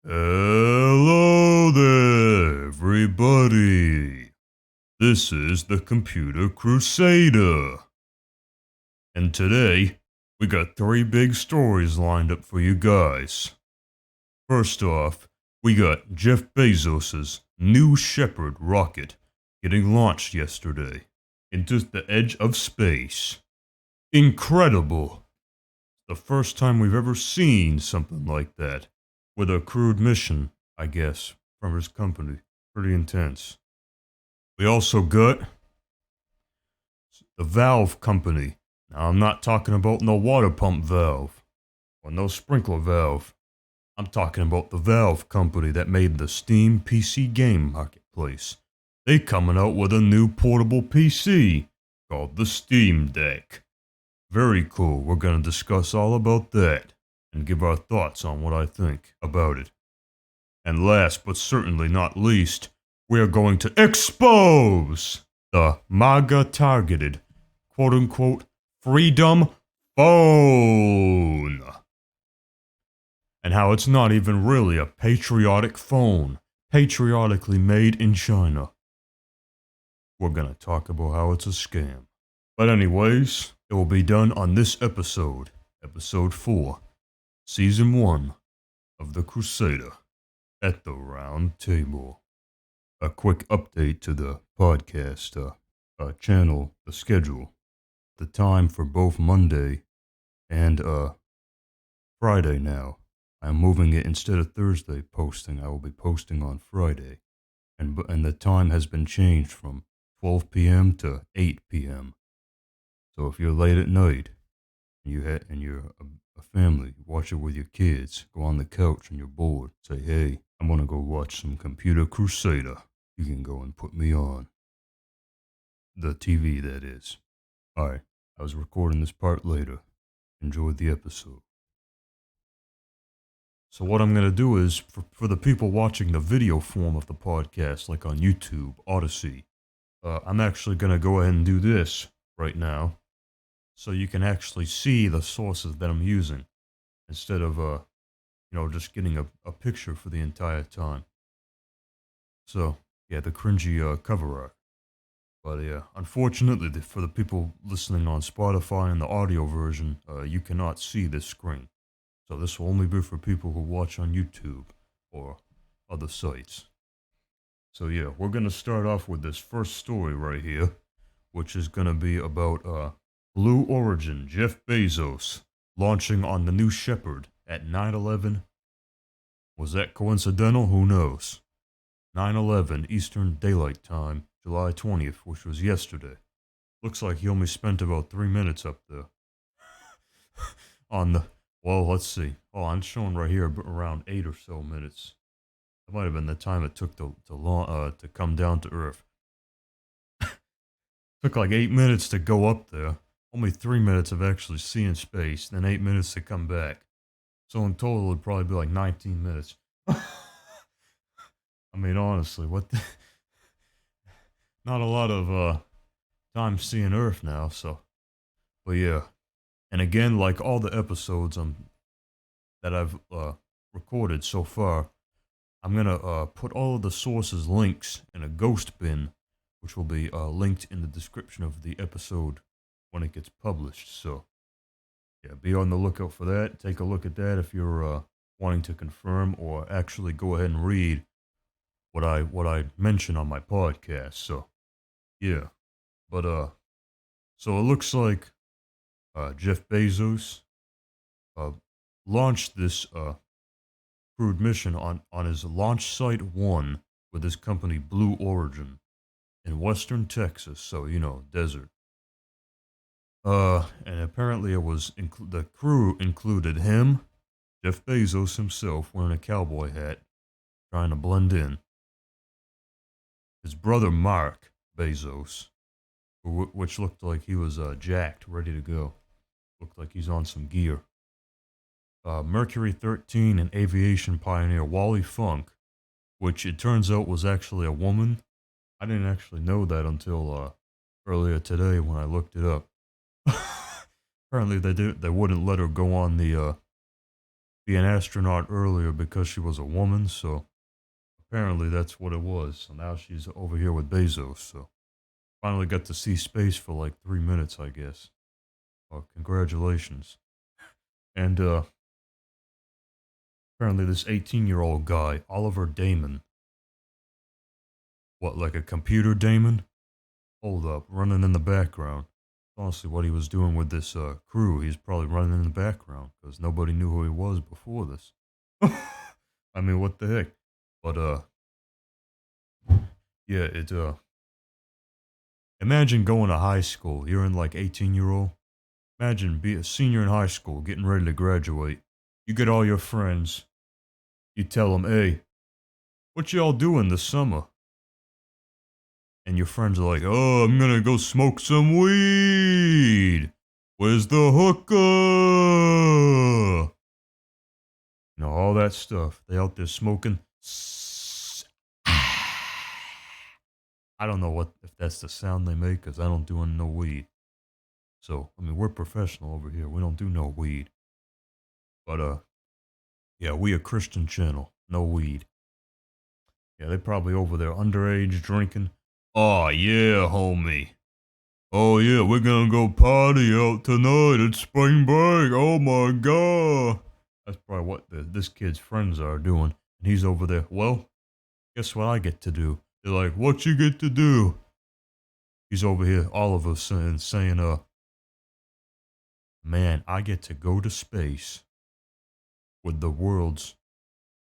Hello there, everybody. This is the Computer Crusader. And today, we got three big stories lined up for you guys. First off, we got Jeff Bezos' New Shepard rocket getting launched yesterday into the edge of space. Incredible! The first time we've ever seen something like that. With a crewed mission, I guess, from his company. Pretty intense. We also got the Valve Company. Now, I'm not talking about no water pump valve or no sprinkler valve. I'm talking about the Valve Company that made the Steam PC game marketplace. They coming out with a new portable PC called the Steam Deck. Very cool. We're gonna discuss all about that and give our thoughts on what I think about it. And last but certainly not least, we are going to expose the MAGA targeted, quote unquote, freedom phone. And how it's not even really a patriotic phone, patriotically made in China. We're gonna talk about how it's a scam. But anyways, it will be done on this episode, episode 4. Season 1 of The Crusader at the Round Table. A quick update to the podcast channel, the schedule. The time for both Monday and Friday now. I'm moving it instead of Thursday posting. I will be posting on Friday. And the time has been changed from 12 p.m. to 8 p.m. So if you're late at night and you're a family, watch it with your kids, go on the couch and you're bored, say, hey, I'm gonna go watch some Computer Crusader. You can go and put me on. The TV, that is. Alright, I was recording this part later. Enjoy the episode. So what I'm gonna do is, for the people watching the video form of the podcast, like on YouTube, Odyssey, I'm actually gonna go ahead and do this right now, so you can actually see the sources that I'm using, instead of, just getting a picture for the entire time. So, yeah, the cringy cover art. But yeah, unfortunately, for the people listening on Spotify and the audio version, you cannot see this screen. So this will only be for people who watch on YouTube or other sites. So yeah, we're going to start off with this first story right here, which is going to be about Blue Origin, Jeff Bezos, launching on the New Shepard at 9/11. Was that coincidental? Who knows? 9/11 Eastern Daylight Time, July 20th, which was yesterday. Looks like he only spent about 3 minutes up there. Let's see. Oh, I'm showing right here around 8 or so minutes. That might have been the time it took to come down to Earth. Took like 8 minutes to go up there. Only 3 minutes of actually seeing space, then 8 minutes to come back. So in total, it'd probably be like 19 minutes. I mean, honestly, not a lot of time seeing Earth now, so. But yeah. And again, like all the episodes that I've recorded so far, I'm going to put all of the sources' links in a ghost bin, which will be linked in the description of the episode when it gets published. So, yeah, be on the lookout for that. Take a look at that if you're wanting to confirm or actually go ahead and read what I mention on my podcast. So, yeah. But, so it looks like Jeff Bezos launched this crewed mission on his launch site 1 with his company Blue Origin in western Texas, so desert. And apparently it was the crew included him, Jeff Bezos himself wearing a cowboy hat, trying to blend in. His brother Mark Bezos, which looked like he was jacked, ready to go. Looked like he's on some gear. Mercury 13 and aviation pioneer Wally Funk, which it turns out was actually a woman. I didn't actually know that until earlier today when I looked it up. Apparently they wouldn't let her go on the be an astronaut earlier because she was a woman, so apparently that's what it was. So now she's over here with Bezos, so finally got to see space for like 3 minutes, I guess. Congratulations. And apparently this 18-year-old guy, Oliver Damon, what, like a computer Damon? Hold up, running in the background. Honestly, what he was doing with this crew, he's probably running in the background because nobody knew who he was before this. I mean, what the heck? But yeah, imagine going to high school. You're in like 18-year-old. Imagine be a senior in high school, getting ready to graduate. You get all your friends. You tell them, "Hey, what y'all doing this summer?" And your friends are like, "Oh, I'm gonna go smoke some weed. Where's the hookah?" You know, all that stuff. They out there smoking. I don't know what if that's the sound they make because I don't do no weed. So I mean, we're professional over here. We don't do no weed. But yeah, we a Christian channel. No weed. Yeah, they probably over there underage drinking. Oh yeah, homie. Oh yeah, we're gonna go party out tonight at spring break. Oh my god. That's probably what this kid's friends are doing. And he's over there. Well, guess what I get to do? They're like, what you get to do? He's over here, all of us saying, man, I get to go to space with the world's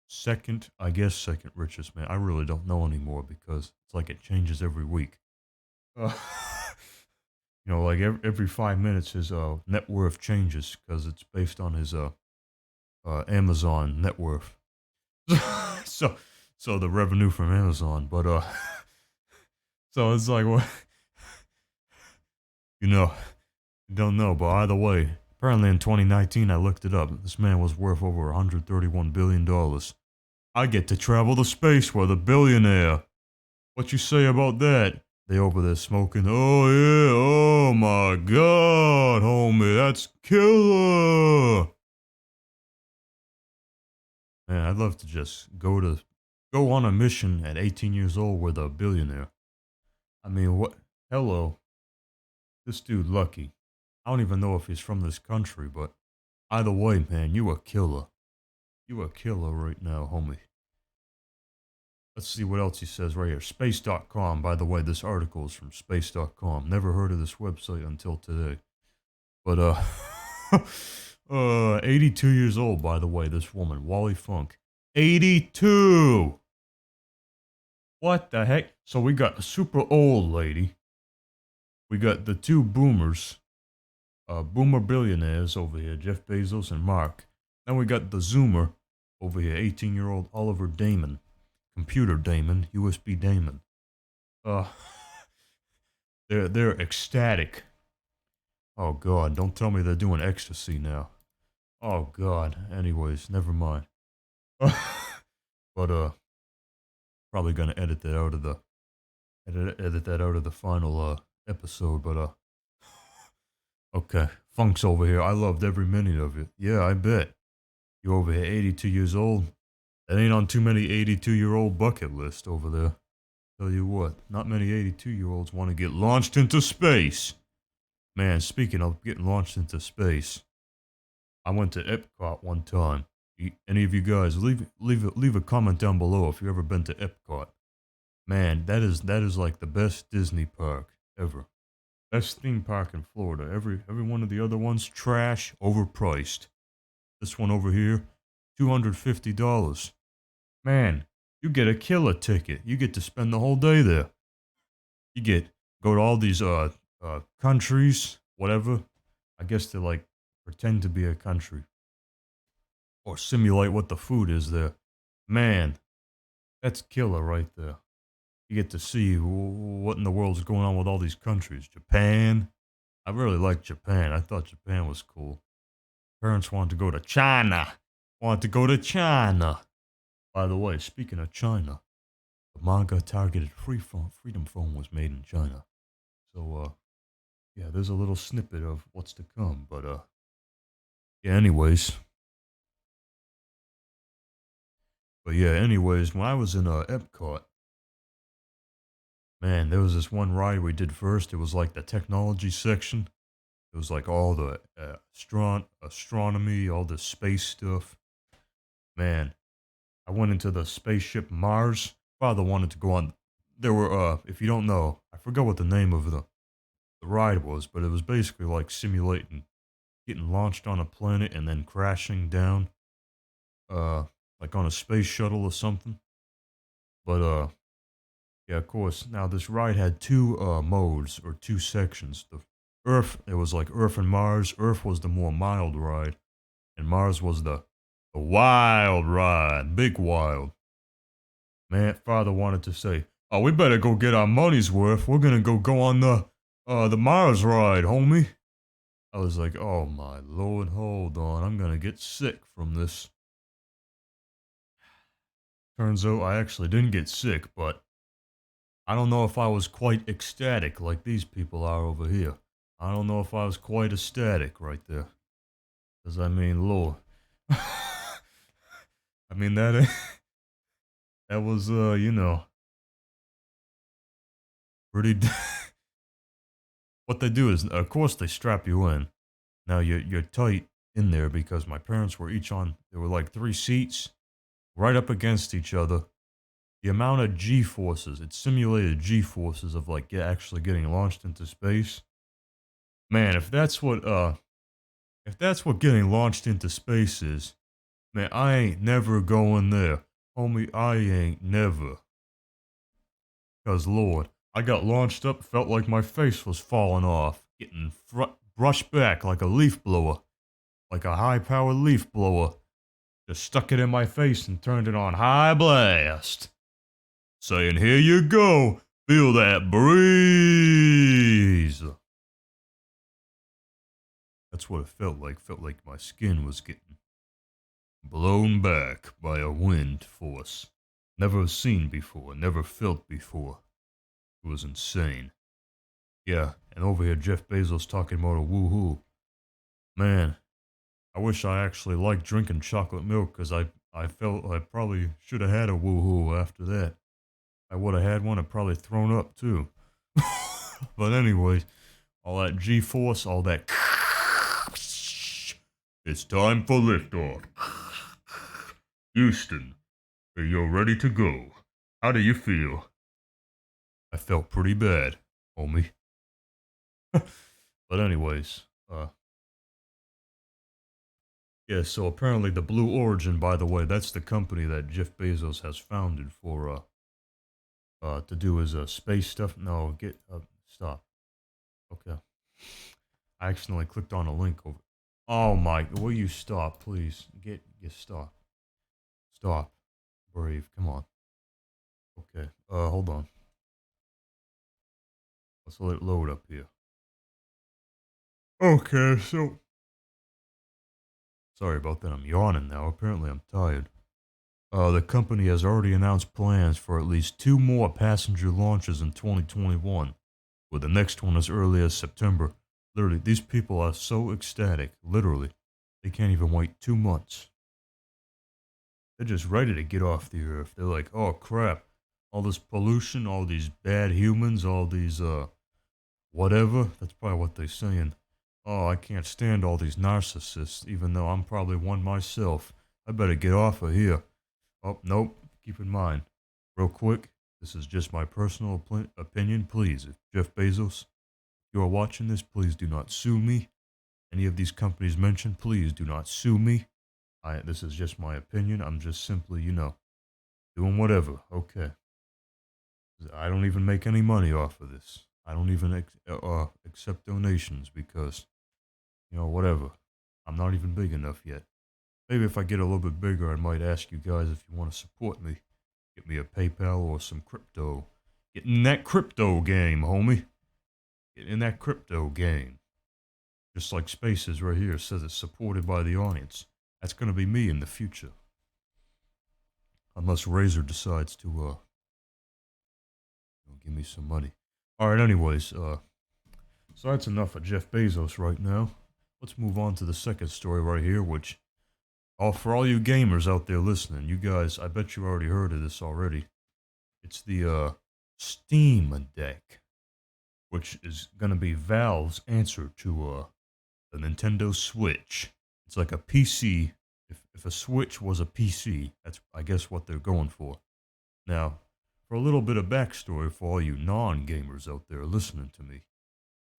second, I guess, second richest man. I really don't know anymore because it's like it changes every week. Uh, you know, like every 5 minutes, his net worth changes because it's based on his Amazon net worth. so, so the revenue from Amazon, but so it's like, what, you know, don't know, but either way, apparently in 2019, I looked it up. This man was worth over $131 billion. I get to travel to space with a billionaire. What you say about that? They over there smoking. Oh yeah, oh my god, homie, that's killer. Man, I'd love to just go on a mission at 18 years old with a billionaire. I mean, what? Hello, this dude lucky. I don't even know if he's from this country, but either way, man, you a killer. You a killer right now, homie. Let's see what else he says right here. Space.com. By the way, this article is from space.com. Never heard of this website until today. But 82 years old, by the way, this woman, Wally Funk. 82. What the heck? So we got a super old lady. We got the two boomers, boomer billionaires over here, Jeff Bezos and Mark. Then we got the Zoomer over here, 18-year-old Oliver Damon. Computer Damon, USB Damon. Uh, they're ecstatic. Oh God, don't tell me they're doing ecstasy now. Oh God. Anyways, never mind. But probably gonna edit that out of the edit that out of the final episode. But okay, Funk's over here. I loved every minute of it. Yeah, I bet. You over here, 82 years old. That ain't on too many 82-year-old bucket list over there. Tell you what, not many 82-year-olds want to get launched into space. Man, speaking of getting launched into space, I went to Epcot one time. Any of you guys, leave a comment down below if you've ever been to Epcot. Man, that is like the best Disney park ever. Best theme park in Florida. Every one of the other ones trash, overpriced. This one over here, $250. Man, you get a killer ticket. You get to spend the whole day there. You get go to all these countries, whatever. I guess to like pretend to be a country or simulate what the food is there. Man, that's killer right there. You get to see what in the world's going on with all these countries. Japan. I really liked Japan. I thought Japan was cool. Parents wanted to go to China. Wanted to go to China. By the way, speaking of China, the manga targeted Freedom Phone was made in China. So, yeah, there's a little snippet of what's to come. But, yeah, anyways, But yeah, anyways, when I was in Epcot, man, there was this one ride we did first. It was like the technology section. It was like all the astronomy, all the space stuff. Man, I went into the spaceship Mars. Father wanted to go on. There were, if you don't know, I forgot what the name of the ride was, but it was basically like simulating getting launched on a planet and then crashing down, uh, like on a space shuttle or something. But yeah, of course. Now this ride had two modes or two sections. The Earth, it was like Earth and Mars. Earth was the more mild ride, and Mars was the wild ride, big wild. Man, father wanted to say, "Oh, we better go get our money's worth. We're gonna go on the Mars ride, homie." I was like, "Oh my lord, hold on, I'm gonna get sick from this." Turns out I actually didn't get sick, but I don't know if I was quite ecstatic like these people are over here. I don't know if I was quite ecstatic right there. Because I mean, lord. I mean, that was, pretty. What they do is, of course, they strap you in. Now you're tight in there because my parents were each on. There were like three seats right up against each other. The amount of G forces, it simulated G forces of like actually getting launched into space. Man, if that's what getting launched into space is, man, I ain't never going there, homie. I ain't never. Cause Lord, I got launched up, felt like my face was falling off, getting brushed back like a leaf blower, like a high-powered leaf blower. Just stuck it in my face and turned it on high blast, saying, "Here you go, feel that breeze." That's what it felt like. Felt like my skin was getting blown back by a wind force. Never seen before, never felt before. It was insane. Yeah, and over here Jeff Bezos talking about a woohoo. Man, I wish I actually liked drinking chocolate milk because I felt I probably should have had a woohoo after that. I would have had one and probably thrown up too. But anyways, all that G force, all that. It's time for liftoff. Houston, are you ready to go? How do you feel? I felt pretty bad, homie. But anyways, yeah, so apparently the Blue Origin, by the way, that's the company that Jeff Bezos has founded for, to do his, space stuff. No, stop. Okay. I accidentally clicked on a link over. Oh my, will you stop, please? Stop. Stop. Brave, come on. Okay, hold on. Let's let it load up here. Okay, so. Sorry about that, I'm yawning now. Apparently I'm tired. The company has already announced plans for at least two more passenger launches in 2021, with the next one as early as September. Literally, these people are so ecstatic. Literally, they can't even wait 2 months. They're just ready to get off the earth. They're like, oh crap, all this pollution, all these bad humans, all these, whatever. That's probably what they're saying. Oh, I can't stand all these narcissists, even though I'm probably one myself. I better get off of here. Oh, nope. Keep in mind, real quick, this is just my personal opinion. Please, if Jeff Bezos, if you are watching this, please do not sue me. Any of these companies mentioned, please do not sue me. This is just my opinion. I'm just simply, doing whatever. Okay. I don't even make any money off of this. I don't even accept donations because, whatever. I'm not even big enough yet. Maybe if I get a little bit bigger, I might ask you guys if you want to support me. Get me a PayPal or some crypto. Get in that crypto game, homie. Get in that crypto game. Just like Spaces right here says it's supported by the audience. That's going to be me in the future. Unless Razer decides to give me some money. Alright, anyways, so that's enough of Jeff Bezos right now. Let's move on to the second story right here, which For all you gamers out there listening, you guys, I bet you already heard of this already. It's the Steam Deck, which is gonna be Valve's answer to the Nintendo Switch. It's like a PC. If a Switch was a PC, that's I guess what they're going for. Now, for a little bit of backstory for all you non-gamers out there listening to me,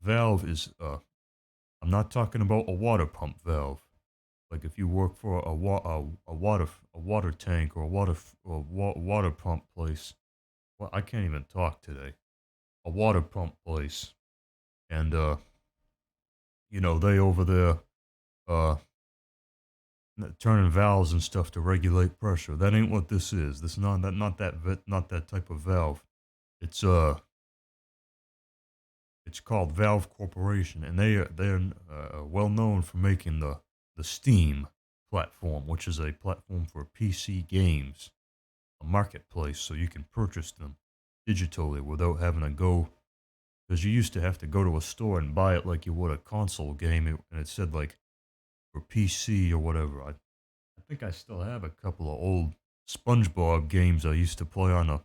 Valve is I'm not talking about a water pump valve. Like if you work for a water tank or a water pump place. Well, I can't even talk today. A water pump place, and they over there uh turning valves and stuff to regulate pressure. That ain't what this is. This is not that type of valve. It's it's called Valve Corporation, and they're well known for making the Steam platform, which is a platform for PC games, a marketplace, so you can purchase them digitally without having to go. Because you used to have to go to a store and buy it like you would a console game, and it said like for PC or whatever. I think I still have a couple of old SpongeBob games I used to play on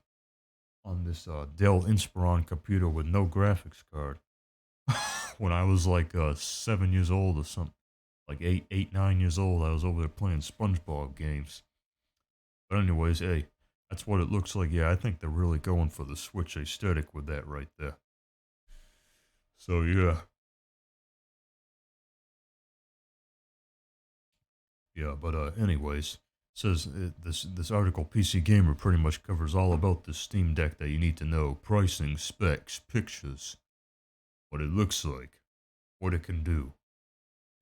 this Dell Inspiron computer with no graphics card when I was like 7 years old or something, like 9 years old. I was over there playing SpongeBob games. But anyways, hey, that's what it looks like. Yeah, I think they're really going for the Switch aesthetic with that right there. So yeah, yeah. But anyways, says this article PC Gamer pretty much covers all about the Steam Deck that you need to know: pricing, specs, pictures, what it looks like, what it can do.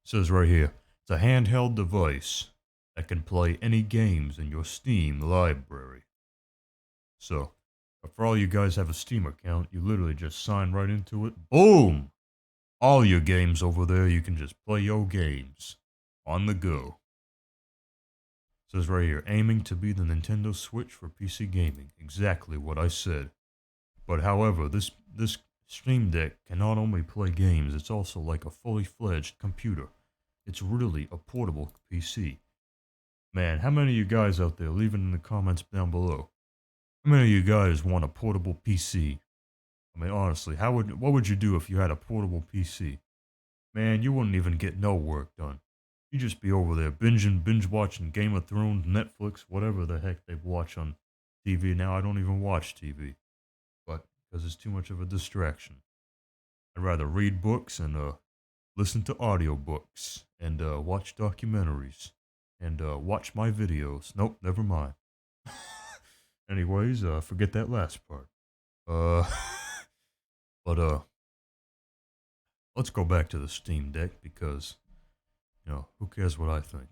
It says right here, it's a handheld device that can play any games in your Steam library. So, for all you guys have a Steam account, you literally just sign right into it. Boom! All your games over there, you can just play your games on the go. It says right here, aiming to be the Nintendo Switch for PC gaming. Exactly what I said. But however, this Steam Deck can not only play games, it's also like a fully fledged computer. It's really a portable PC. Man, how many of you guys out there, leave it in the comments down below. How many of you guys want a portable PC? I mean, honestly, what would you do if you had a portable PC? Man, you wouldn't even get no work done. You'd just be over there binge watching Game of Thrones, Netflix, whatever the heck they watch on TV. Now I don't even watch TV, but because it's too much of a distraction. I'd rather read books and listen to audiobooks and watch documentaries and watch my videos. Nope, never mind. Anyways, forget that last part. Uh, but let's go back to the Steam Deck because, who cares what I think?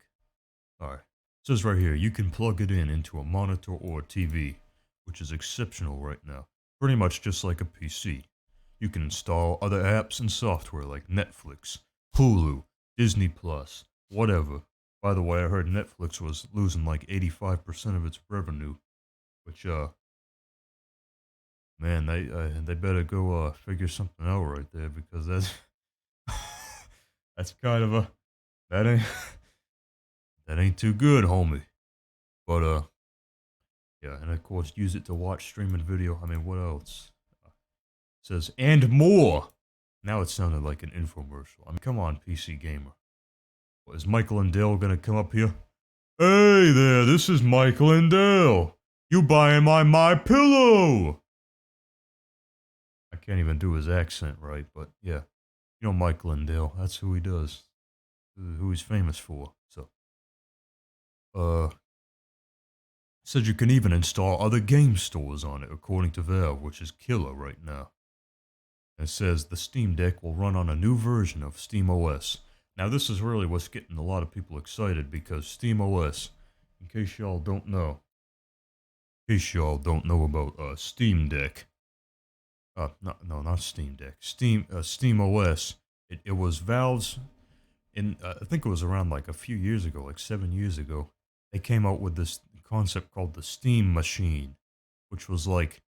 Alright. It says right here, you can plug it into a monitor or a TV, which is exceptional right now. Pretty much just like a PC. You can install other apps and software like Netflix, Hulu, Disney Plus, whatever. By the way, I heard Netflix was losing like 85% of its revenue, which man, they better go figure something out right there because that's that's kind of a that ain't that ain't too good, homie. But yeah, and of course use it to watch streaming video. I mean, what else? It says and more. Now it sounded like an infomercial. I mean, come on, PC gamer. What, is Michael and Dale gonna come up here? Hey there, this is Michael and Dale. You buying my pillow? I can't even do his accent right, but yeah. You know Michael and Dale, that's who he does. Who he's famous for. So said you can even install other game stores on it, according to Valve, which is killer right now. It says the Steam Deck will run on a new version of SteamOS. Now this is really what's getting a lot of people excited because SteamOS, in case y'all don't know about Steam Deck, not Steam Deck, SteamOS, it was Valve's, I think it was around like a few years ago, like 7 years ago, they came out with this concept called the Steam Machine, which was like,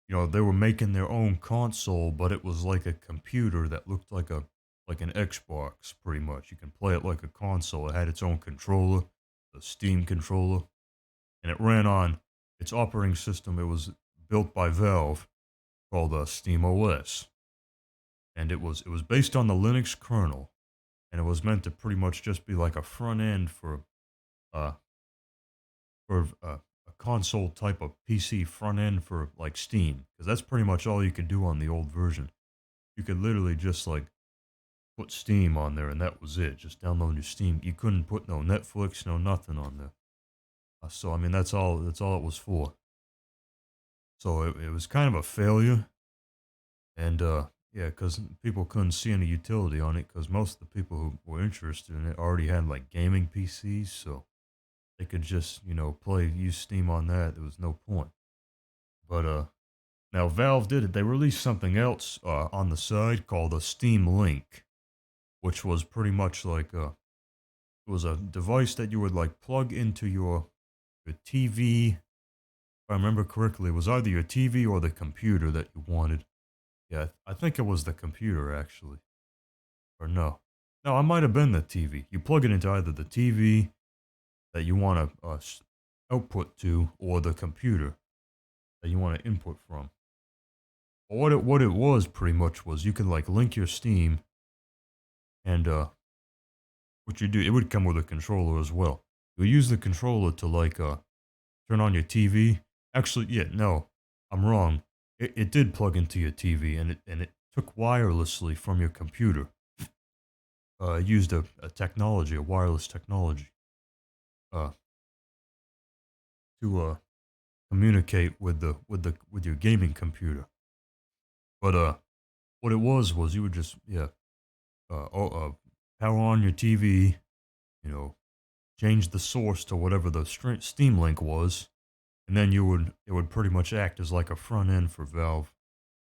they were making their own console, but it was like a computer that looked like an Xbox, pretty much. You can play it like a console. It had its own controller. the Steam controller, and it ran on its operating system. It was built by Valve called Steam OS, and it was based on the Linux kernel, and it was meant to pretty much just be like a front end uh a console type of PC front end for like Steam, because that's pretty much all you could do on the old version. You could literally just like put Steam on there, and that was it. Just download your Steam. You couldn't put no Netflix, no nothing on there. So I mean, that's all. That's all it was for. So it was kind of a failure, and yeah, because people couldn't see any utility on it, because most of the people who were interested in it already had like gaming PCs, so they could just use Steam on that. There was no point. But now Valve did it. They released something else on the side called a Steam Link, which was pretty much like it was a device that you would like plug into your TV. If I remember correctly, it was either your TV or the computer that you wanted. Yeah, I think it was the computer actually, or no, no, it might have been the TV. You plug it into either the TV that you want to output to, or the computer that you want to input from. But what it was pretty much was you could like link your Steam, and what you do, it would come with a controller as well. You would use the controller to like turn on your TV. Actually, yeah, no, I'm wrong. It did plug into your TV, and it took wirelessly from your computer. It used a technology, a wireless technology, uh, to communicate with your gaming computer. But what it was you would just power on your TV, you know, change the source to whatever the Steam link was, and then it would pretty much act as like a front end for Valve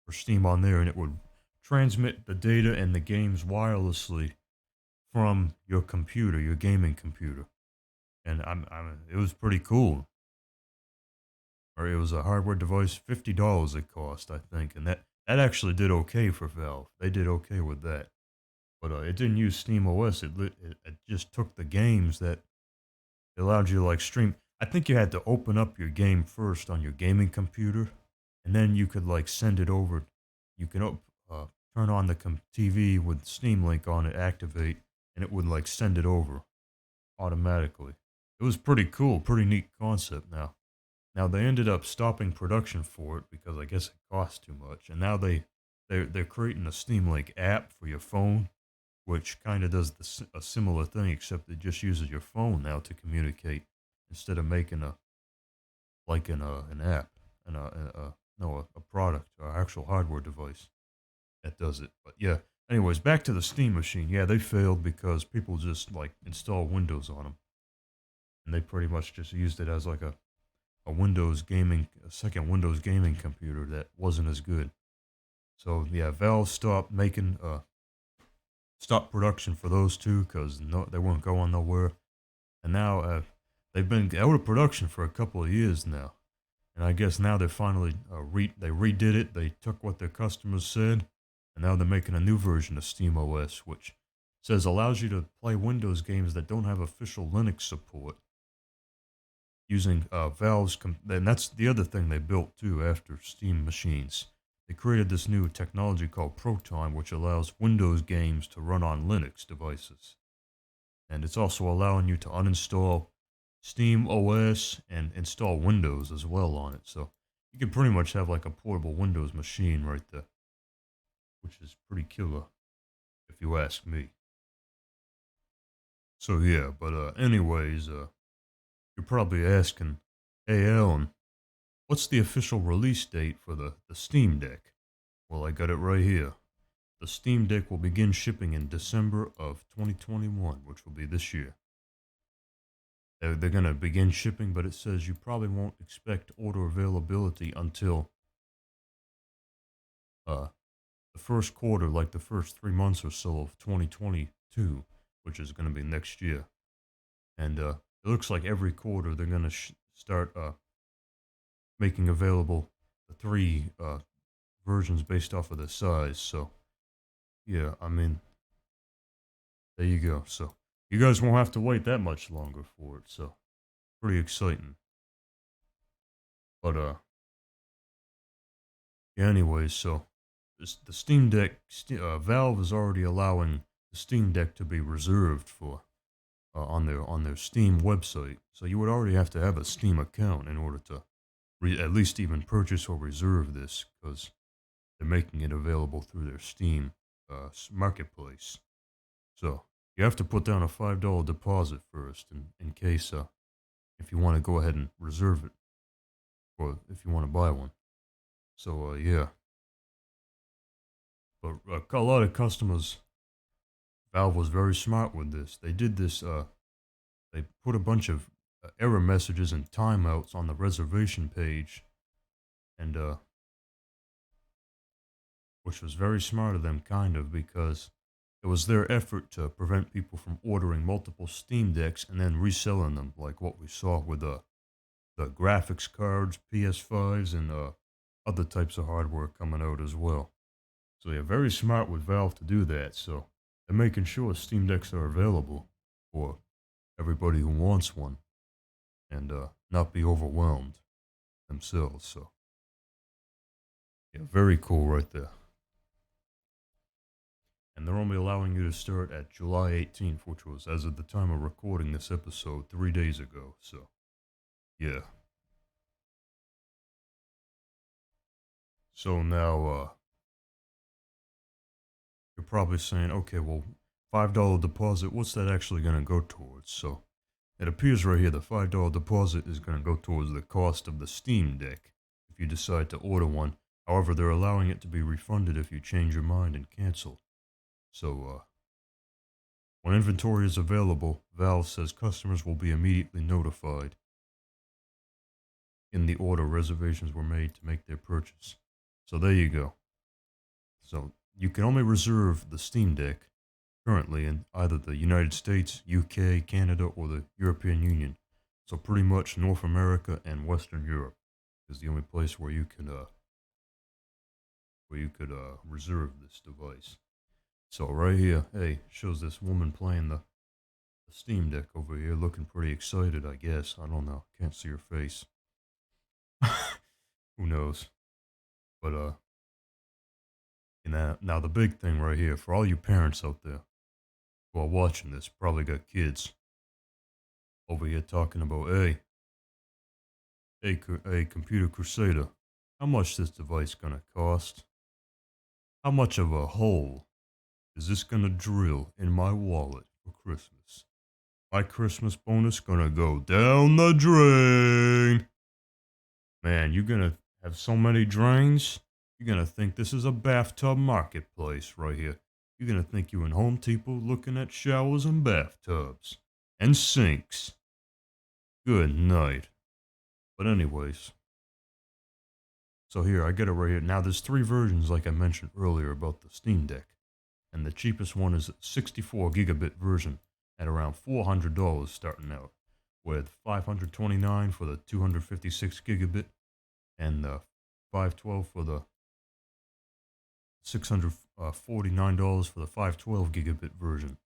for Steam on there, and it would transmit the data and the games wirelessly from your computer, your gaming computer, and it was pretty cool. Or it was a hardware device, $50 it cost, I think, and that actually did okay for Valve. They did okay with that, but it didn't use Steam OS. It just took the games that it allowed you to like stream. I think you had to open up your game first on your gaming computer, and then you could like send it over. You can turn on the TV with Steam Link on it, activate, and it would like send it over automatically. It was pretty cool, pretty neat concept. Now they ended up stopping production for it because I guess it cost too much, and now they're creating a Steam Link app for your phone, which kind of does a similar thing, except it just uses your phone now to communicate instead of making an app and a product or actual hardware device that does it. But yeah, anyways, back to the Steam machine. Yeah, they failed because people just like install Windows on them, and they pretty much just used it as like a second Windows gaming computer that wasn't as good. So yeah, Valve stopped production for those two because they weren't going nowhere, and now they've been out of production for a couple of years now, and I guess now they're finally they redid it. They took what their customers said, and now they're making a new version of Steam OS, which says allows you to play Windows games that don't have official Linux support using and that's the other thing they built too after Steam machines. They created this new technology called Proton, which allows Windows games to run on Linux devices. And it's also allowing you to uninstall Steam OS and install Windows as well on it. So you can pretty much have like a portable Windows machine right there, which is pretty killer, if you ask me. So yeah, but anyways, you're probably asking, hey Alan, what's the official release date for the Steam Deck? Well, I got it right here. The Steam Deck will begin shipping in December of 2021, which will be this year. They're going to begin shipping, but it says you probably won't expect order availability until the first quarter, like the first 3 months or so of 2022, which is going to be next year. And it looks like every quarter they're going to start making available the three versions based off of the size. So, yeah, I mean, there you go. So, you guys won't have to wait that much longer for it, so pretty exciting. But yeah, anyways, so the Steam Deck, Valve is already allowing the Steam Deck to be reserved for on their Steam website. So you would already have to have a Steam account in order to at least even purchase or reserve this, because they're making it available through their Steam marketplace. So you have to put down a $5 deposit first, in case if you want to go ahead and reserve it, or if you want to buy one. So yeah, but a lot of customers, Valve was very smart with this. They did this. They put a bunch of error messages and timeouts on the reservation page, and which was very smart of them, kind of, because it was their effort to prevent people from ordering multiple Steam Decks and then reselling them, like what we saw with the graphics cards, PS5s, and other types of hardware coming out as well. So yeah, very smart with Valve to do that. So they're making sure Steam Decks are available for everybody who wants one, and not be overwhelmed themselves. So yeah, very cool right there. And they're only allowing you to start at July 18th, which was, as of the time of recording this episode, 3 days ago. So yeah. So now you're probably saying, okay, well, $5 deposit, what's that actually going to go towards? So it appears right here the $5 deposit is going to go towards the cost of the Steam Deck if you decide to order one. However, they're allowing it to be refunded if you change your mind and cancel. So when inventory is available, Valve says customers will be immediately notified in the order reservations were made to make their purchase. So there you go. So you can only reserve the Steam Deck currently in either the United States, UK, Canada, or the European Union. So pretty much North America and Western Europe is the only place where you could reserve this device. So right here, hey, shows this woman playing the Steam Deck over here, looking pretty excited, I guess. I don't know. Can't see her face. Who knows? But now the big thing right here for all you parents out there who are watching this, probably got kids over here talking about, hey, Computer Crusader, how much this device gonna cost? How much of a hole is this gonna drill in my wallet for Christmas? My Christmas bonus gonna go down the drain. Man, you're gonna have so many drains. You're gonna think this is a bathtub marketplace right here. You're gonna think you're in Home Depot looking at showers and bathtubs and sinks. Good night. But anyways, so here I get it right here. Now there's three versions, like I mentioned earlier about the Steam Deck, and the cheapest one is a 64 gigabit version at around $400 starting out, with 529 for the 256 gigabit and the 512 for the $649 for the 512 gigabit version.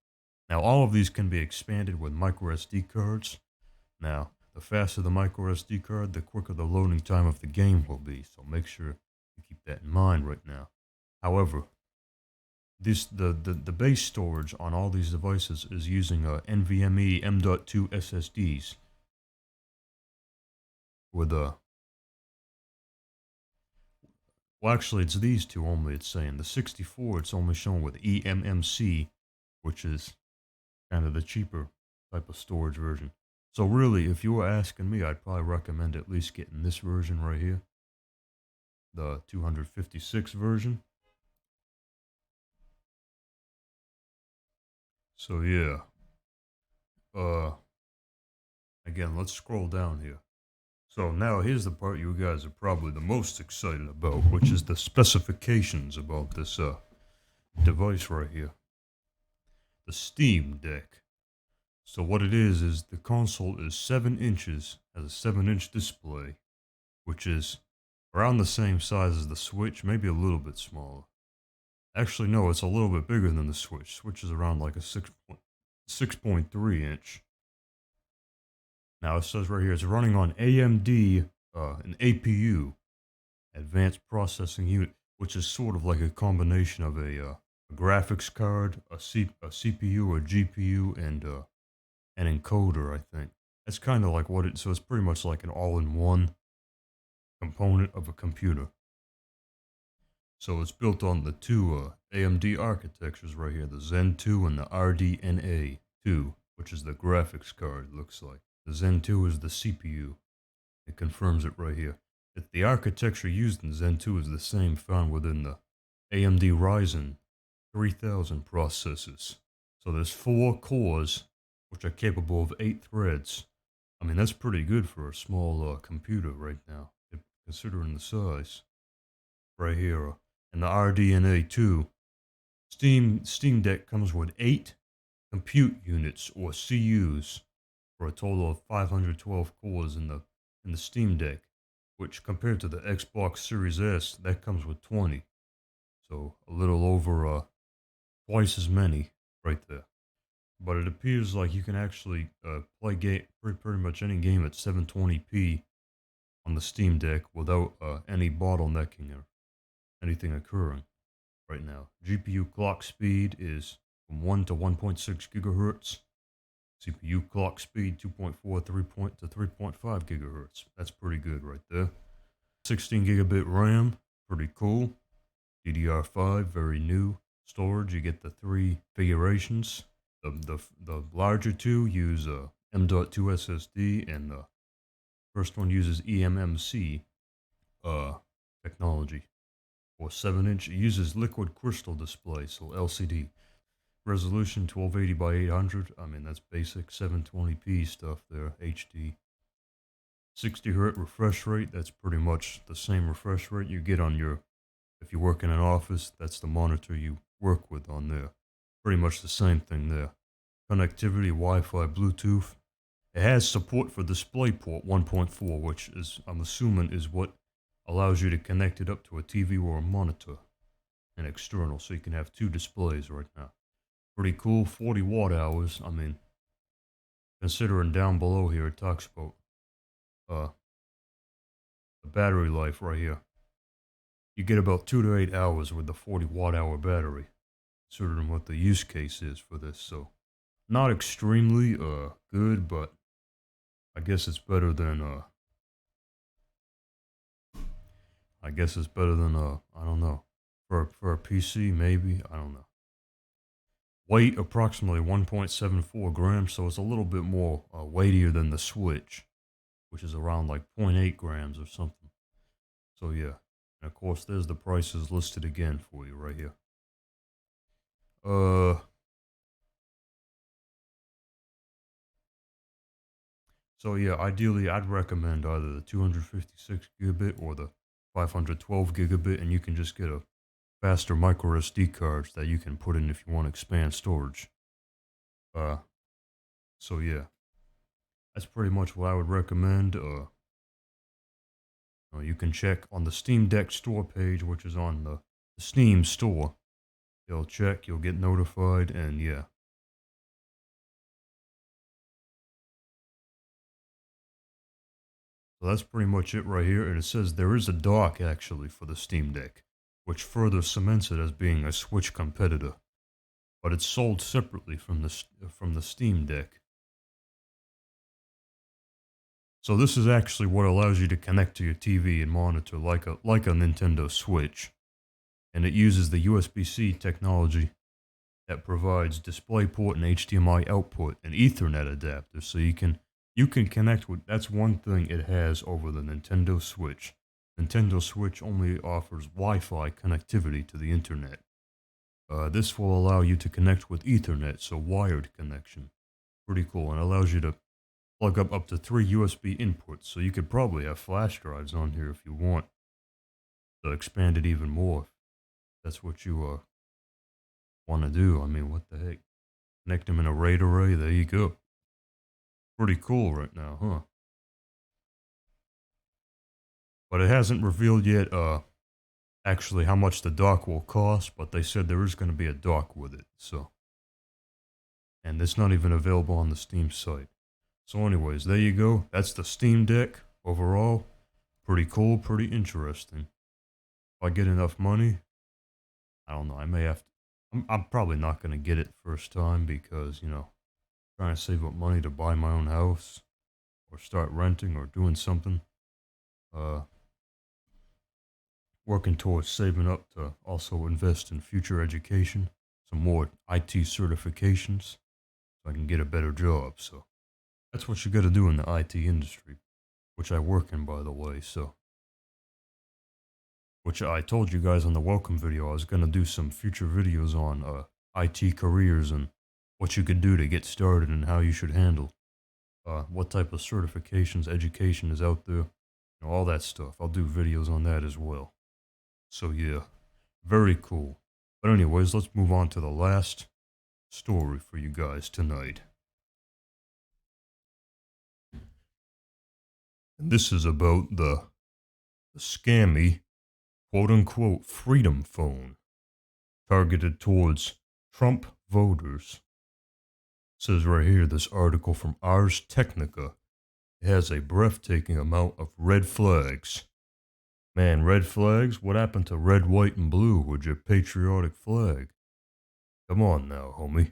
Now all of these can be expanded with micro SD cards. Now the faster the micro SD card, the quicker the loading time of the game will be. So make sure you keep that in mind right now. However, the base storage on all these devices is using NVMe M.2 SSDs with well, actually, it's these two only. It's saying the 64. It's only shown with eMMC, which is kind of the cheaper type of storage version. So really, if you were asking me, I'd probably recommend at least getting this version right here, the 256 version. So yeah, again, let's scroll down here. So now here's the part you guys are probably the most excited about, which is the specifications about this device right here, the Steam Deck. So what it is the console is 7 inches, has a 7-inch display, which is around the same size as the Switch, maybe a little bit smaller. Actually, no, it's a little bit bigger than the Switch. Switch is around like a 6.3 inch. Now it says right here it's running on AMD, an APU, Advanced Processing Unit, which is sort of like a combination of a graphics card, a CPU, a GPU, and an encoder. I think that's kind of like what it. So it's pretty much like an all-in-one component of a computer. So it's built on the two AMD architectures right here, the Zen 2 and the RDNA 2, which is the graphics card, it looks like. The Zen 2 is the CPU. It confirms it right here. If the architecture used in Zen 2 is the same found within the AMD Ryzen 3000 processors. So there's 4 cores, which are capable of 8 threads. I mean, that's pretty good for a small computer right now, considering the size. Right here. And the RDNA 2, Steam Deck comes with 8 compute units, or CUs, for a total of 512 cores in the Steam Deck, which compared to the Xbox Series S, that comes with 20. So a little over twice as many right there. But it appears like you can actually play pretty much any game at 720p on the Steam Deck without any bottlenecking or anything occurring right now. GPU clock speed is from 1 to 1.6 gigahertz. CPU clock speed 2.4 to 3.5 gigahertz. That's pretty good right there. 16 gigabit RAM, pretty cool. DDR5, very new. Storage, you get the 3 configurations. The larger two use M.2 SSD, and the first one uses eMMC technology. Or 7-inch, it uses liquid crystal display, so LCD. Resolution 1280 by 800. I mean, that's basic 720p stuff there, HD. 60 Hz refresh rate, that's pretty much the same refresh rate you get on your, if you work in an office, that's the monitor you work with on there. Pretty much the same thing there. Connectivity, Wi-Fi, Bluetooth. It has support for DisplayPort 1.4, which is, I'm assuming, is what allows you to connect it up to a TV or a monitor, and external, so you can have 2 displays right now. Pretty cool, 40 watt hours. I mean, considering down below here, it talks about the battery life right here. You get about 2 to 8 hours with the 40 watt hour battery, considering what the use case is for this. So, not extremely good, but I guess it's better than I don't know. For a PC, maybe, I don't know. Weight approximately 1.74 grams, so it's a little bit more weightier than the Switch, which is around like 0.8 grams or something. So yeah, and of course there's the prices listed again for you right here. So yeah, ideally I'd recommend either the 256 gigabit or the 512 gigabit, and you can just get a faster micro SD cards that you can put in if you want to expand storage. So yeah, that's pretty much what I would recommend. You can check on the Steam Deck store page, which is on the Steam store. You'll check, you'll get notified, and yeah. So that's pretty much it right here. And it says there is a dock actually for the Steam Deck, which further cements it as being a Switch competitor. But it's sold separately from the Steam Deck. So this is actually what allows you to connect to your TV and monitor like a Nintendo Switch. And it uses the USB-C technology that provides DisplayPort and HDMI output and Ethernet adapters, so you can connect with. That's one thing it has over the Nintendo Switch. Nintendo Switch only offers Wi-Fi connectivity to the internet. This will allow you to connect with Ethernet, so wired connection. Pretty cool, and allows you to plug up to 3 USB inputs, so you could probably have flash drives on here if you want to expand it even more. That's what you want to do. I mean, what the heck? Connect them in a RAID array, there you go. Pretty cool right now, huh? But it hasn't revealed yet, actually how much the dock will cost, but they said there is going to be a dock with it, so and it's not even available on the Steam site. So, anyways, there you go. That's the Steam Deck overall. Pretty cool, pretty interesting. If I get enough money, I don't know. I may have to. I'm probably not going to get it first time because, trying to save up money to buy my own house or start renting or doing something. Uh, Working towards saving up to also invest in future education, some more IT certifications so I can get a better job. So that's what you got to do in the IT industry, which I work in, by the way. So, which I told you guys on the welcome video, I was going to do some future videos on IT careers and what you could do to get started and how you should handle what type of certifications, education is out there, all that stuff. I'll do videos on that as well. So yeah, very cool. But anyways, let's move on to the last story for you guys tonight. And this is about the scammy, quote unquote, freedom phone targeted towards Trump voters. It says right here, this article from Ars Technica, it has a breathtaking amount of red flags. Man, red flags? What happened to red, white, and blue with your patriotic flag? Come on now, homie.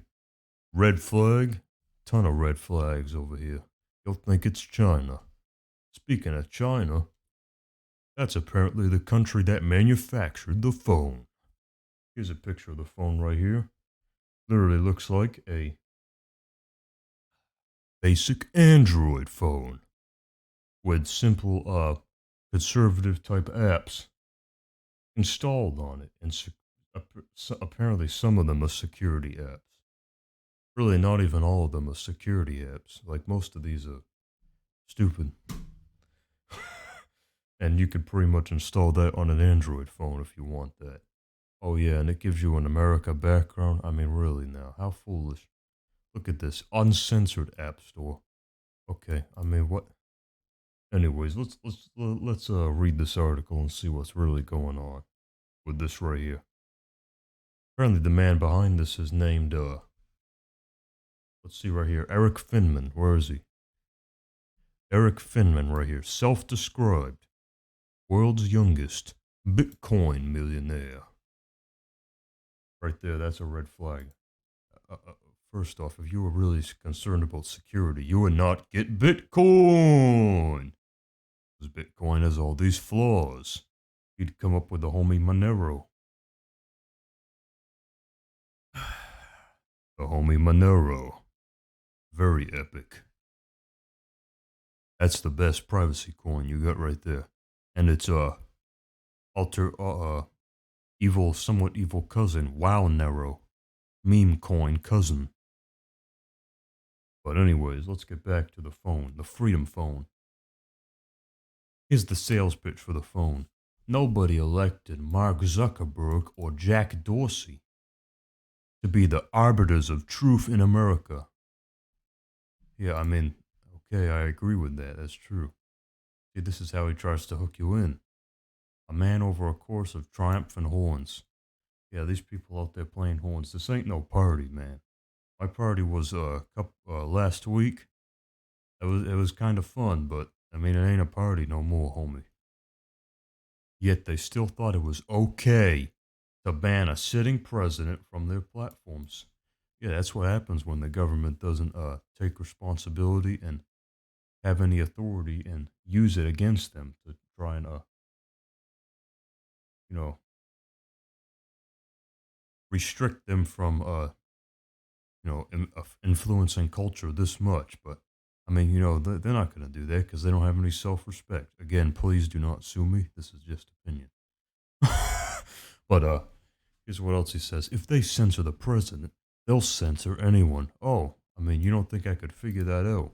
Red flag? Ton of red flags over here. You'll think it's China. Speaking of China, that's apparently the country that manufactured the phone. Here's a picture of the phone right here. Literally looks like a basic Android phone with simple conservative type apps installed on it, and apparently some of them are security apps. Really, not even all of them are security apps. Like most of these are stupid. And you could pretty much install that on an Android phone if you want that. Oh yeah, and it gives you an America background. I mean, really now, how foolish. Look at this uncensored app store. Okay, I mean, what? Anyways, let's read this article and see what's really going on with this right here. Apparently, the man behind this is named let's see right here, Eric Finman. Where is he? Eric Finman right here, self-described world's youngest Bitcoin millionaire. Right there, that's a red flag. First off, if you were really concerned about security, you would not get Bitcoin. Because Bitcoin has all these flaws. You'd come up with the homie Monero. The homie Monero. Very epic. That's the best privacy coin you got right there. And it's evil, somewhat evil cousin, Wow Nero. Meme coin cousin. But anyways, let's get back to the phone, the Freedom Phone. Here's the sales pitch for the phone. Nobody elected Mark Zuckerberg or Jack Dorsey to be the arbiters of truth in America. Yeah, I mean, okay, I agree with that. That's true. See, this is how he tries to hook you in. A man over a course of triumph and horns. Yeah, these people out there playing horns. This ain't no party, man. My party was last week. It was kind of fun, but I mean, it ain't a party no more, homie. Yet they still thought it was okay to ban a sitting president from their platforms. Yeah, that's what happens when the government doesn't take responsibility and have any authority and use it against them to try and you know restrict them from influencing culture this much. But I mean, they're not going to do that because they don't have any self-respect. Again, please do not sue me. This is just opinion. But here's what else he says. If they censor the president, they'll censor anyone. Oh, I mean, you don't think I could figure that out?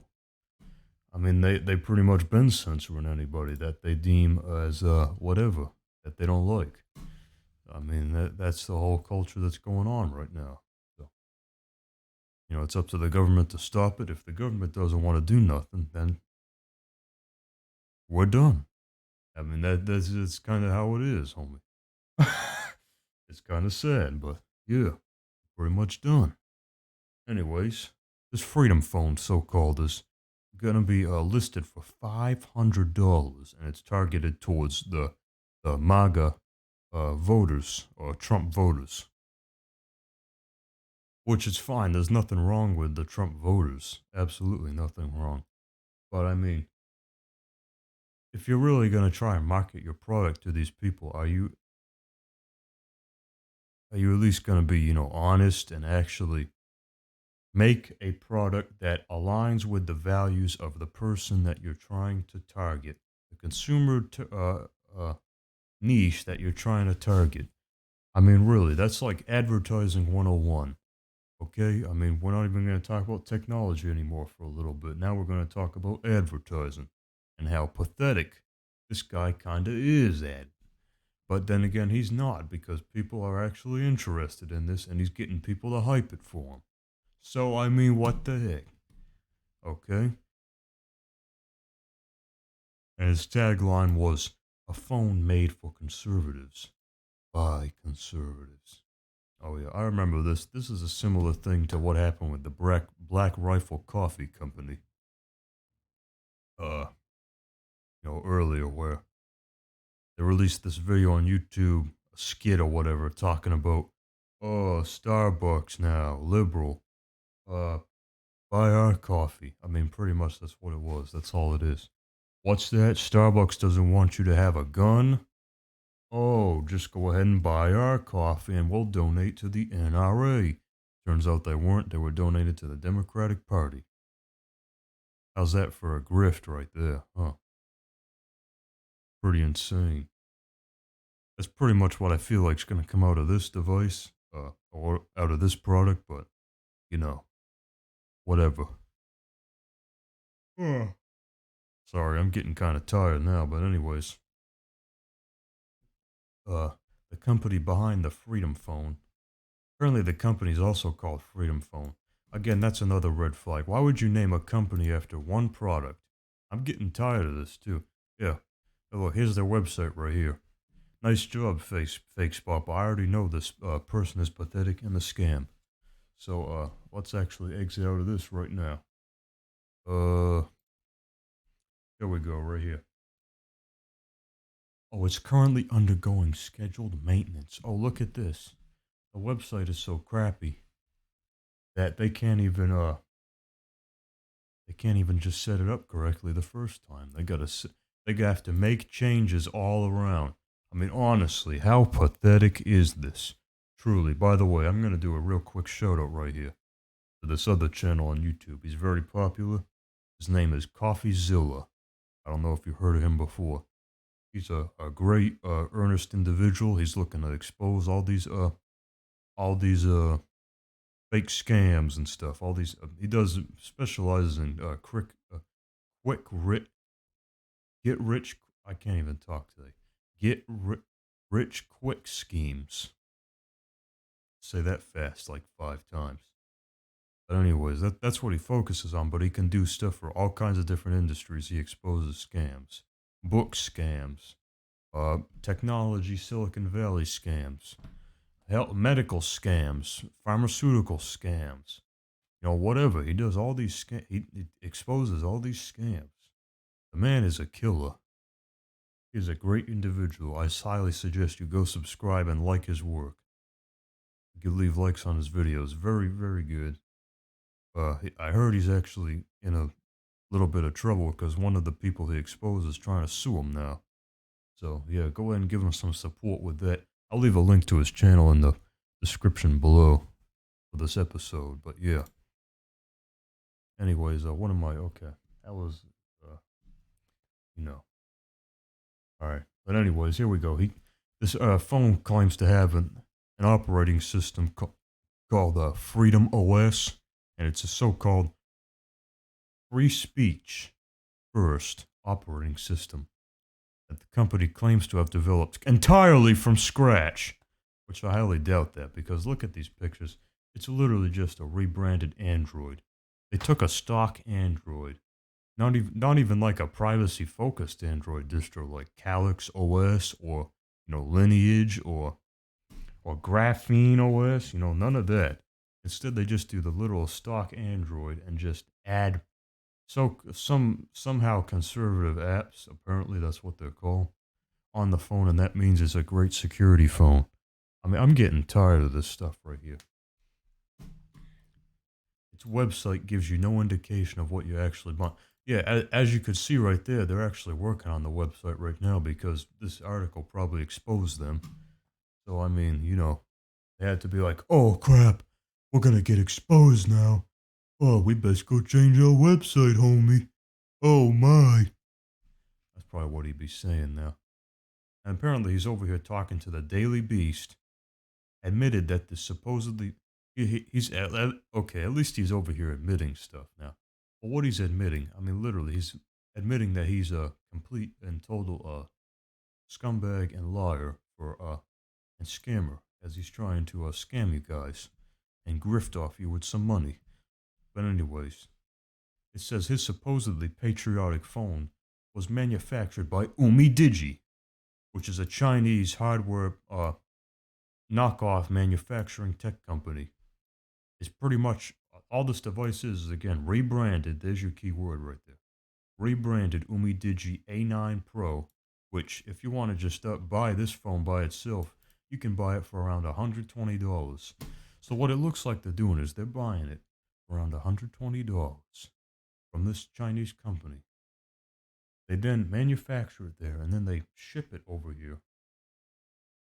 I mean, they pretty much been censoring anybody that they deem as whatever, that they don't like. I mean, that's the whole culture that's going on right now. So, it's up to the government to stop it. If the government doesn't want to do nothing, then we're done. I mean, that's kind of how it is, homie. It's kind of sad, but yeah, pretty much done. Anyways, this Freedom Phone, so-called, is gonna be listed for $500, and it's targeted towards the MAGA voters, or Trump voters. Which is fine. There's nothing wrong with the Trump voters. Absolutely nothing wrong. But I mean, if you're really gonna try and market your product to these people, are you at least gonna be, honest and actually make a product that aligns with the values of the person that you're trying to target, the consumer niche that you're trying to target? I mean, really, that's like advertising 101. Okay? I mean, we're not even going to talk about technology anymore for a little bit. Now we're going to talk about advertising and how pathetic this guy kind of is at. But then again, he's not, because people are actually interested in this, and he's getting people to hype it for him. So, I mean, what the heck? Okay? And his tagline was, "A phone made for conservatives by conservatives." Oh yeah, I remember this. This is a similar thing to what happened with the Black Rifle Coffee Company. Uh, earlier, where they released this video on YouTube, a skit or whatever, talking about, oh, Starbucks now, liberal, uh, buy our coffee. I mean, pretty much that's what it was. That's all it is. What's that? Starbucks doesn't want you to have a gun? Oh, just go ahead and buy our coffee and we'll donate to the NRA. Turns out they weren't. They were donated to the Democratic Party. How's that for a grift right there, huh? Pretty insane. That's pretty much what I feel like is going to come out of this device, or out of this product, but, you know, whatever. Sorry, I'm getting kind of tired now, but anyways. Uh, the company behind the Freedom Phone. Apparently the company is also called Freedom Phone. Again, that's another red flag. Why would you name a company after one product? I'm getting tired of this, too. Yeah. Oh, look, here's their website right here. Nice job, fake spot, but I already know this person is pathetic and a scam. So, let's actually exit out of this right now. Here we go, right here. Oh, it's currently undergoing scheduled maintenance. Oh, look at this. The website is so crappy that they can't even just set it up correctly the first time. They have to make changes all around. I mean, honestly, how pathetic is this? Truly. By the way, I'm going to do a real quick shout out right here to this other channel on YouTube. He's very popular. His name is CoffeeZilla. I don't know if you've heard of him before. He's a great, earnest individual. He's looking to expose all these fake scams and stuff. All these, he does specializes in quick get rich. I can't even talk today. Rich quick schemes. Say that fast like 5 times. But anyways, that's what he focuses on. But he can do stuff for all kinds of different industries. He exposes scams, book scams, technology, Silicon Valley scams, medical scams, pharmaceutical scams. Whatever. He does all these he exposes all these scams. The man is a killer. He's a great individual. I highly suggest you go subscribe and like his work. You can leave likes on his videos. Very, very good. I heard he's actually in a little bit of trouble because one of the people he exposed is trying to sue him now. So, yeah, go ahead and give him some support with that. I'll leave a link to his channel in the description below for this episode. But, yeah. Anyways, what am I? Okay. That was, uh, you know. All right. But, anyways, here we go. This phone claims to have an operating system called Freedom OS, and it's a so-called free speech first operating system that the company claims to have developed entirely from scratch, which I highly doubt that, because look at these pictures. It's literally just a rebranded Android. They took a stock Android, not even like a privacy-focused Android distro like Calyx OS or Lineage or Graphene OS. None of that. Instead, they just do the literal stock Android and just add somehow conservative apps. Apparently, that's what they're called on the phone, and that means it's a great security phone. I mean, I'm getting tired of this stuff right here. Its website gives you no indication of what you actually buy. Yeah, as you could see right there, they're actually working on the website right now because this article probably exposed them. So, I mean, they had to be like, oh crap, we're gonna get exposed now. Oh, we best go change our website, homie. Oh my. That's probably what he'd be saying now. And apparently he's over here talking to the Daily Beast, admitted that the supposedly he's okay. At least he's over here admitting stuff now. But what he's admitting, I mean, literally, he's admitting that he's a complete and total scumbag and liar for and scammer as he's trying to scam you guys and grift off you with some money. But anyways, it says his supposedly patriotic phone was manufactured by Digi, which is a Chinese hardware knockoff manufacturing tech company. It's pretty much all this device is again rebranded. There's your key word right there. Rebranded Digi A9 Pro, which if you want to just buy this phone by itself, you can buy it for around $120. So what it looks like they're doing is they're buying it for around $120 from this Chinese company. They then manufacture it there and then they ship it over here.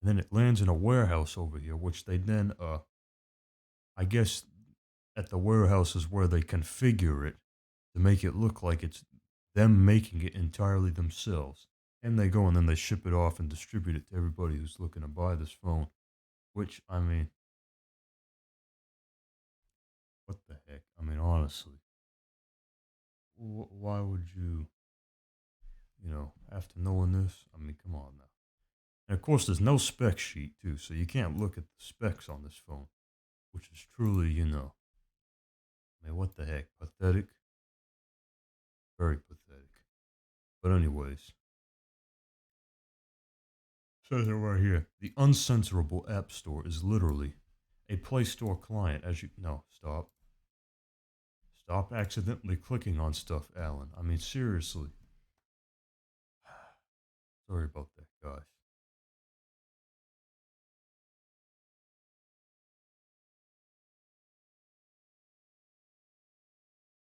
And then it lands in a warehouse over here, which they then I guess at the warehouse is where they configure it to make it look like it's them making it entirely themselves. And they go and then they ship it off and distribute it to everybody who's looking to buy this phone. Which, I mean, what the heck? I mean, honestly, why would after knowing this? I mean, come on now. And of course, there's no spec sheet, too, so you can't look at the specs on this phone, which is truly, I mean, what the heck? Pathetic? Very pathetic. But, anyways, says it right here. The uncensorable App Store is literally a Play Store client, as you. No, stop. Stop accidentally clicking on stuff, Alan. I mean, seriously. Sorry about that, guys.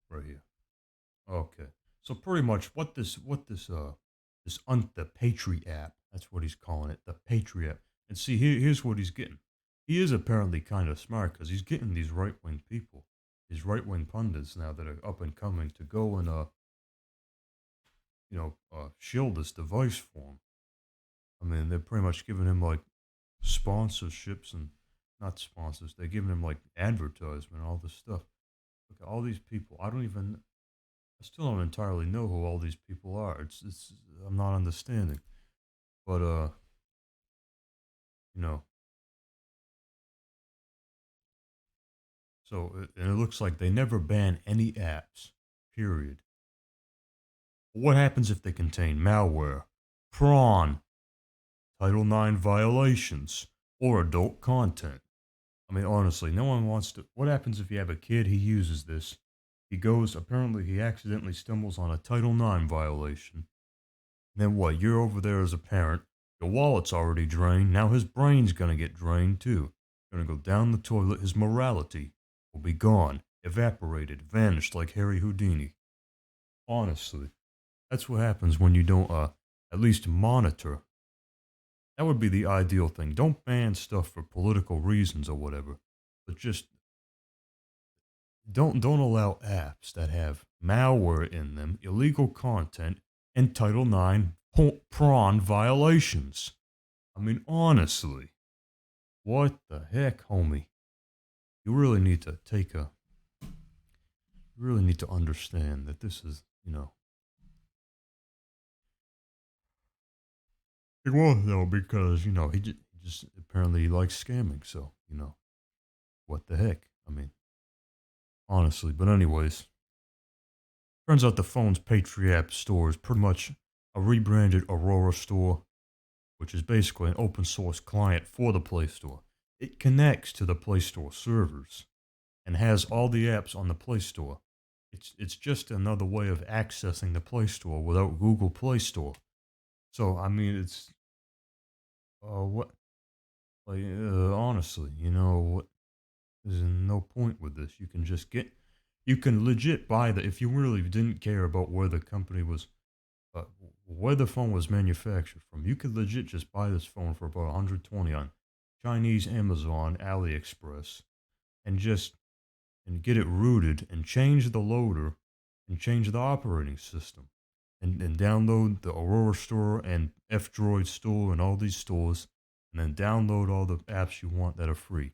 Right here. Okay. So pretty much the Patri app, that's what he's calling it, the Patri app. And see, here's what he's getting. He is apparently kind of smart because he's getting these right wing people, these right wing pundits now that are up and coming to go and shield this device for him. I mean, they're pretty much giving him like sponsorships and not sponsors. They're giving him like advertisement, all this stuff. Look at all these people. I still don't entirely know who all these people are. It's I'm not understanding. But you know, and it looks like they never ban any apps. Period. What happens if they contain malware, prawn, Title IX violations, or adult content? I mean, honestly, no one wants to. What happens if you have a kid? He uses this. He goes. Apparently, he accidentally stumbles on a Title IX violation. Then what? You're over there as a parent. Your wallet's already drained. Now his brain's gonna get drained too. Gonna go down the toilet. His morality will be gone, evaporated, vanished like Harry Houdini. Honestly, that's what happens when you don't at least monitor. That would be the ideal thing. Don't ban stuff for political reasons or whatever, but just don't allow apps that have malware in them, illegal content, and Title IX prawn violations. I mean, honestly, what the heck, homie? You really need to you really need to understand that this is, he won't though because he just apparently likes scamming. So what the heck? I mean, honestly. But anyways, turns out the phone's Patriot App store is pretty much a rebranded Aurora store, which is basically an open source client for the Play Store. It connects to the Play Store servers. and has all the apps on the Play Store. It's just another way of accessing the Play Store without Google Play Store. So I mean, it's what like honestly, what? There's no point with this. You can legit buy the if you really didn't care about where the company was, uh, where the phone was manufactured from. You could legit just buy this phone for about 120 on Chinese Amazon, AliExpress, and just and get it rooted and change the loader and change the operating system and download the Aurora store and F-Droid store and all these stores and then download all the apps you want that are free.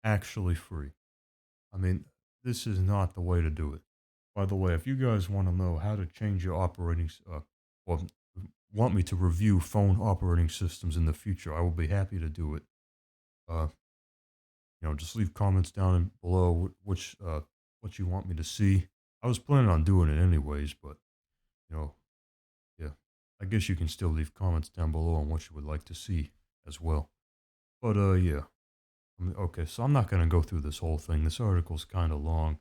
Actually free. I mean, this is not the way to do it. By the way, if you guys want to know how to change your or want me to review phone operating systems in the future, I will be happy to do it. Uh, just leave comments down below what you want me to see. I was planning on doing it anyways, but you know, yeah, I guess you can still leave comments down below on what you would like to see as well. But yeah, okay, so I'm not gonna go through this whole thing. This article's kind of long.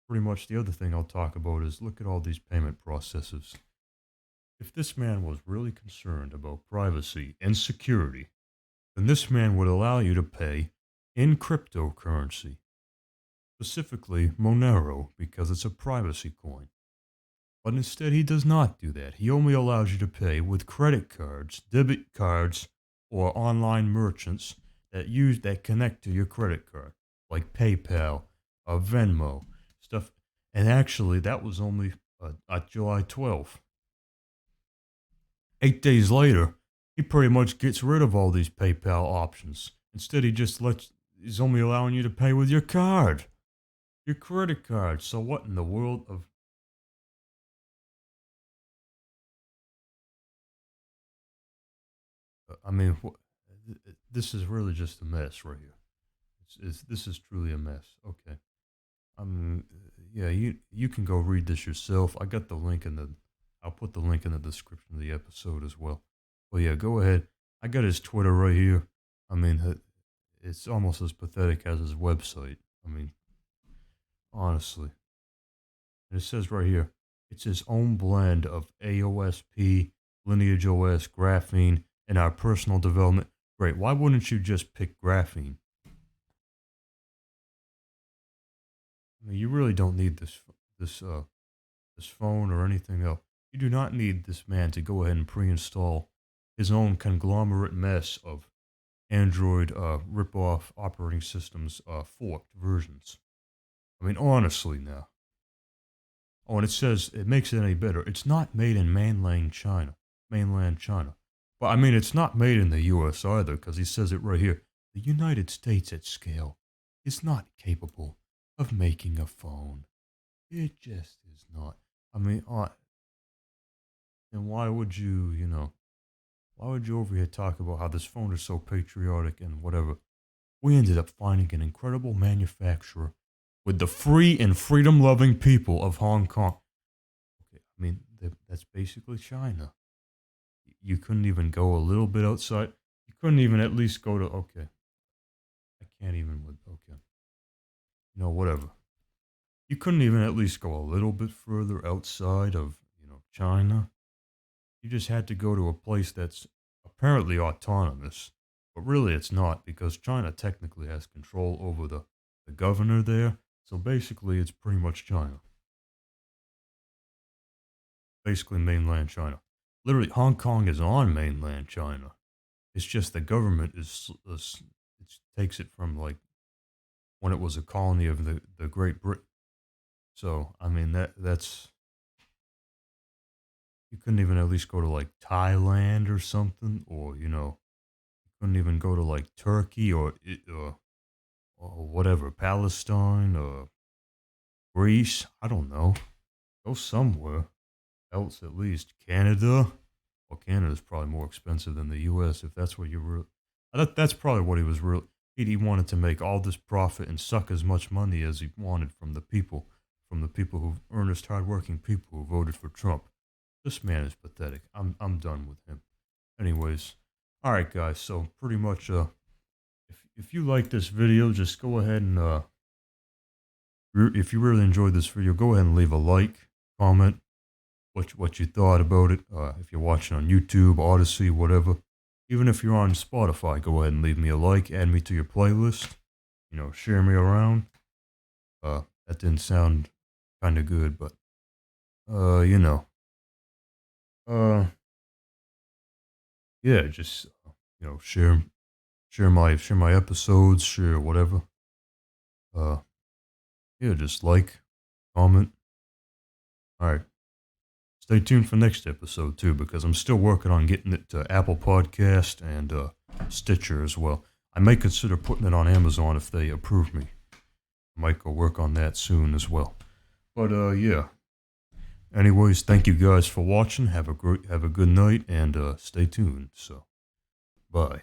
Pretty much the other thing I'll talk about is look at all these payment processes. If this man was really concerned about privacy and security, then this man would allow you to pay in cryptocurrency, specifically Monero, because it's a privacy coin. But instead, he does not do that. He only allows you to pay with credit cards, debit cards, or online merchants that connect to your credit card, like PayPal, Venmo, stuff. And actually, that was only at July 12th. 8 days later, he pretty much gets rid of all these PayPal options. Instead, he's only allowing you to pay with your card, your credit card. So what in the world of I mean, this is really just a mess right here. This is truly a mess. Okay. Yeah, you can go read this yourself. I got the link I'll put the link in the description of the episode as well. Well, yeah, go ahead. I got his Twitter right here. I mean, it's almost as pathetic as his website. I mean, honestly. And it says right here, it's his own blend of AOSP, Lineage OS, graphene, and our personal development. Great. Why wouldn't you just pick graphene? I mean, you really don't need this this phone or anything else. You do not need this man to go ahead and pre-install his own conglomerate mess of Android rip-off operating systems, forked versions. I mean, honestly, now. Oh, and it says it makes it any better. It's not made in mainland China. Mainland China. But I mean, it's not made in the U.S. either, because he says it right here. The United States at scale is not capable of making a phone. It just is not. I mean, and why would you over here talk about how this phone is so patriotic and whatever? We ended up finding an incredible manufacturer with the free and freedom loving people of Hong Kong. Okay, I mean, that's basically China. You couldn't even go a little bit outside. You couldn't even at least go to, okay. I can't even with, okay. Whatever. You couldn't even at least go a little bit further outside of, China. You just had to go to a place that's apparently autonomous, but really it's not because China technically has control over the governor there. So basically, it's pretty much China. Basically, mainland China. Literally, Hong Kong is on mainland China. It's just the government it takes it from like when it was a colony of the Great Britain. So I mean that's you couldn't even at least go to like Thailand or something, or you couldn't even go to like Turkey or whatever, Palestine or Greece. I don't know. Go somewhere else at least. Canada. Well, Canada's probably more expensive than the U.S. if that's what you were. That's probably what he was real. He wanted to make all this profit and suck as much money as he wanted from the people, earnest, hardworking people who voted for Trump. This man is pathetic. I'm done with him. Anyways, all right, guys. So pretty much, if you like this video, just go ahead and if you really enjoyed this video, go ahead and leave a like, comment, what you thought about it. If you're watching on YouTube, Odyssey, whatever. Even if you're on Spotify, go ahead and leave me a like, add me to your playlist. You know, share me around. That didn't sound kind of good, but, you know. Yeah, just, share my episodes, share whatever. Yeah, just like, comment. Alright. Stay tuned for next episode too, because I'm still working on getting it to Apple Podcast and Stitcher as well. I may consider putting it on Amazon if they approve me. I might go work on that soon as well. But yeah. Anyways, thank you guys for watching. Have a good night and stay tuned. So, bye.